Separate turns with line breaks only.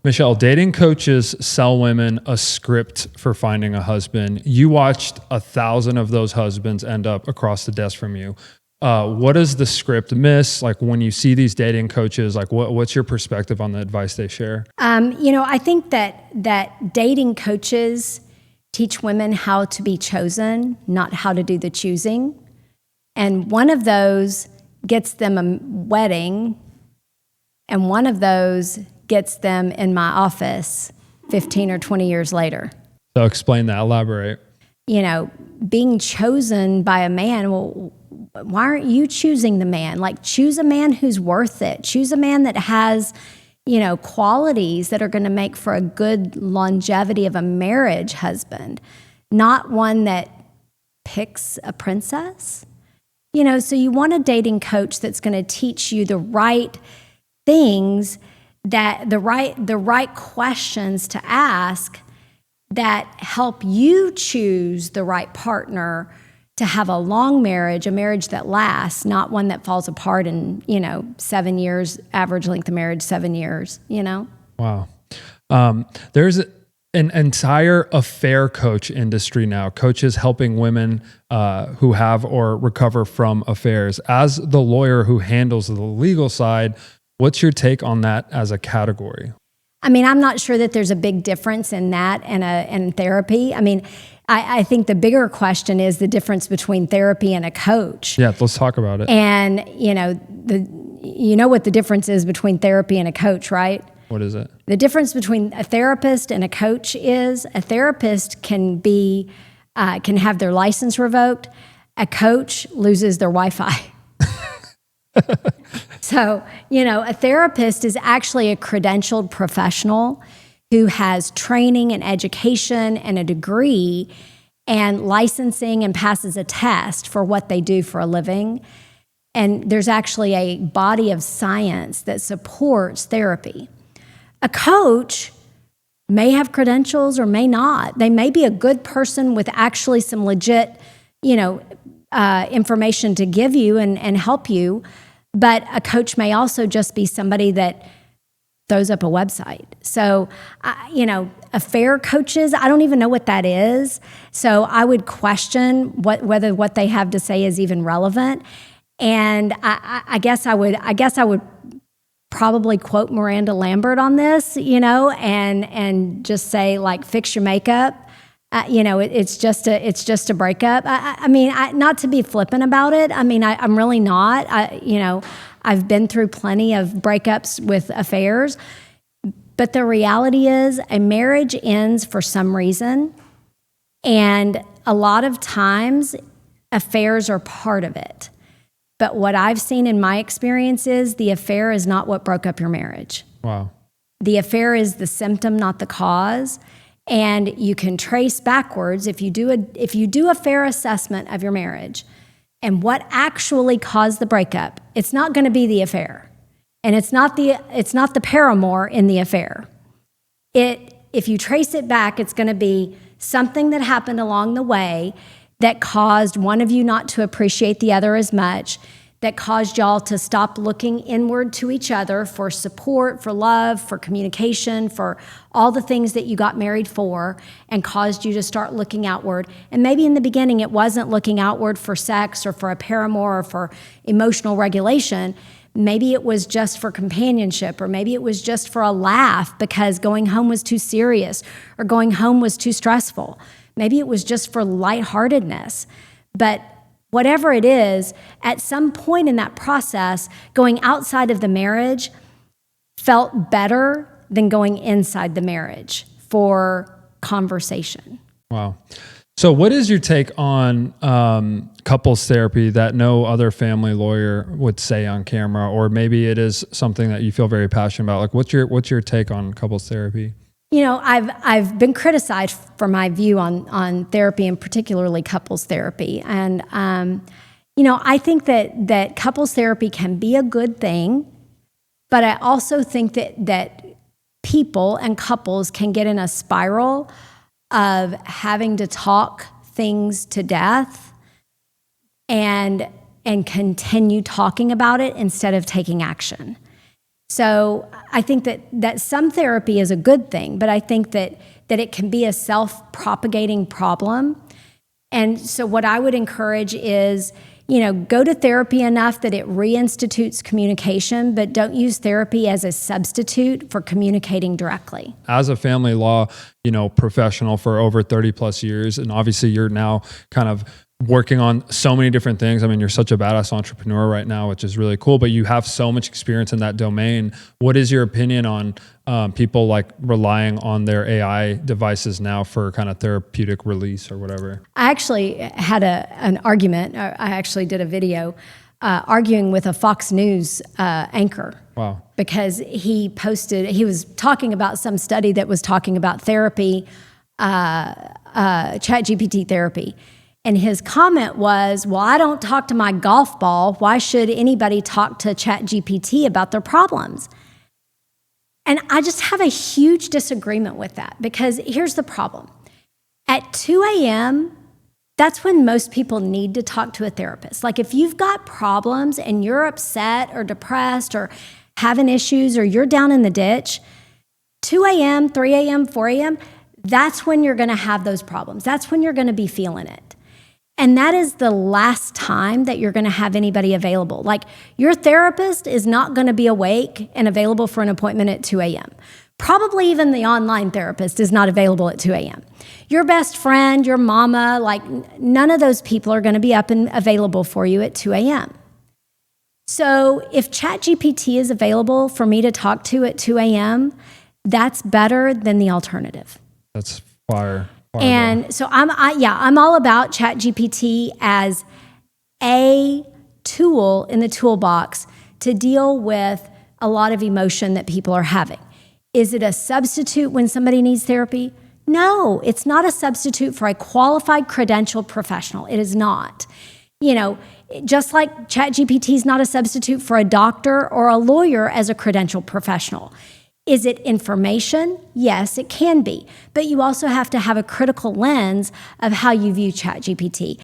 Michelle, dating coaches sell women a script for finding a husband. You watched 1,000 of those husbands end up across the desk from you. What does the script miss? Like when you see these dating coaches, like what's your perspective on the advice they share?
I think that dating coaches teach women how to be chosen, not how to do the choosing. And one of those gets them a wedding, and one of those gets them in my office 15 or 20 years later.
So explain that, elaborate.
Being chosen by a man, well, why aren't you choosing the man? Like, choose a man who's worth it. Choose a man that has, qualities that are going to make for a good longevity of a marriage husband, not one that picks a princess. So you want a dating coach that's going to teach you the right things, that the right questions to ask that help you choose the right partner to have a long marriage, a marriage that lasts, not one that falls apart in, 7 years, average length of marriage, 7 years,
Wow. There's an entire affair coach industry now, coaches helping women who have or recover from affairs. As the lawyer who handles the legal side, what's your take on that as a category?
I'm not sure that there's a big difference in that and therapy. I think the bigger question is the difference between therapy and a coach.
Yeah, let's talk about it.
And, what the difference is between therapy and a coach, right?
What is it?
The difference between a therapist and a coach is a therapist can have their license revoked. A coach loses their Wi-Fi. So, a therapist is actually a credentialed professional who has training and education and a degree and licensing and passes a test for what they do for a living. And there's actually a body of science that supports therapy. A coach may have credentials or may not. They may be a good person with actually some legit, information to give you and help you. But a coach may also just be somebody that throws up a website. So, affair coaches, I don't even know what that is. So I would question whether what they have to say is even relevant. And I guess I would probably quote Miranda Lambert on this, and just say, like, fix your makeup. It's just a breakup. Not to be flippant about it. I'm really not. I've been through plenty of breakups with affairs, but the reality is a marriage ends for some reason. And a lot of times affairs are part of it. But what I've seen in my experience is the affair is not what broke up your marriage.
Wow.
The affair is the symptom, not the cause. And you can trace backwards if you do a fair assessment of your marriage and what actually caused the breakup. It's not going to be the affair, and it's not the paramour in the affair. If you trace it back, it's going to be something that happened along the way that caused one of you not to appreciate the other as much, that caused y'all to stop looking inward to each other for support, for love, for communication, for all the things that you got married for, and caused you to start looking outward. And maybe in the beginning it wasn't looking outward for sex or for a paramour or for emotional regulation. Maybe it was just for companionship, or maybe it was just for a laugh because going home was too serious or going home was too stressful. Maybe it was just for lightheartedness. But whatever it is, at some point in that process, going outside of the marriage felt better than going inside the marriage for conversation.
Wow. So what is your take on couples therapy that no other family lawyer would say on camera, or maybe it is something that you feel very passionate about? Like, what's your take on couples therapy?
I've been criticized for my view on therapy, and particularly couples therapy. And, I think that couples therapy can be a good thing, but I also think that people and couples can get in a spiral of having to talk things to death and continue talking about it instead of taking action. So I think that some therapy is a good thing, but I think that it can be a self-propagating problem. And so what I would encourage is, go to therapy enough that it reinstitutes communication, but don't use therapy as a substitute for communicating directly.
As a family law, professional for over 30 plus years, and obviously you're now kind of working on so many different things. I mean, you're such a badass entrepreneur right now, which is really cool, but you have so much experience in that domain. What is your opinion on people like relying on their AI devices now for kind of therapeutic release or whatever?
I actually had an argument. I actually did a video arguing with a Fox News anchor.
Wow.
Because he was talking about some study that was talking about therapy, ChatGPT therapy. And his comment was, well, I don't talk to my golf ball. Why should anybody talk to ChatGPT about their problems? And I just have a huge disagreement with that, because here's the problem. At 2 a.m., that's when most people need to talk to a therapist. Like if you've got problems and you're upset or depressed or having issues or you're down in the ditch, 2 a.m., 3 a.m., 4 a.m., that's when you're going to have those problems. That's when you're going to be feeling it. And that is the last time that you're going to have anybody available. Like your therapist is not going to be awake and available for an appointment at 2 a.m. Probably even the online therapist is not available at 2 a.m. Your best friend, your mama, like none of those people are going to be up and available for you at 2 a.m. So if ChatGPT is available for me to talk to at 2 a.m., that's better than the alternative.
That's fire.
And so I'm all about ChatGPT as a tool in the toolbox to deal with a lot of emotion that people are having. Is it a substitute when somebody needs therapy? No, it's not a substitute for a qualified, credentialed professional. It is not. Just like ChatGPT is not a substitute for a doctor or a lawyer as a credentialed professional. Is it information? Yes, it can be. But you also have to have a critical lens of how you view ChatGPT.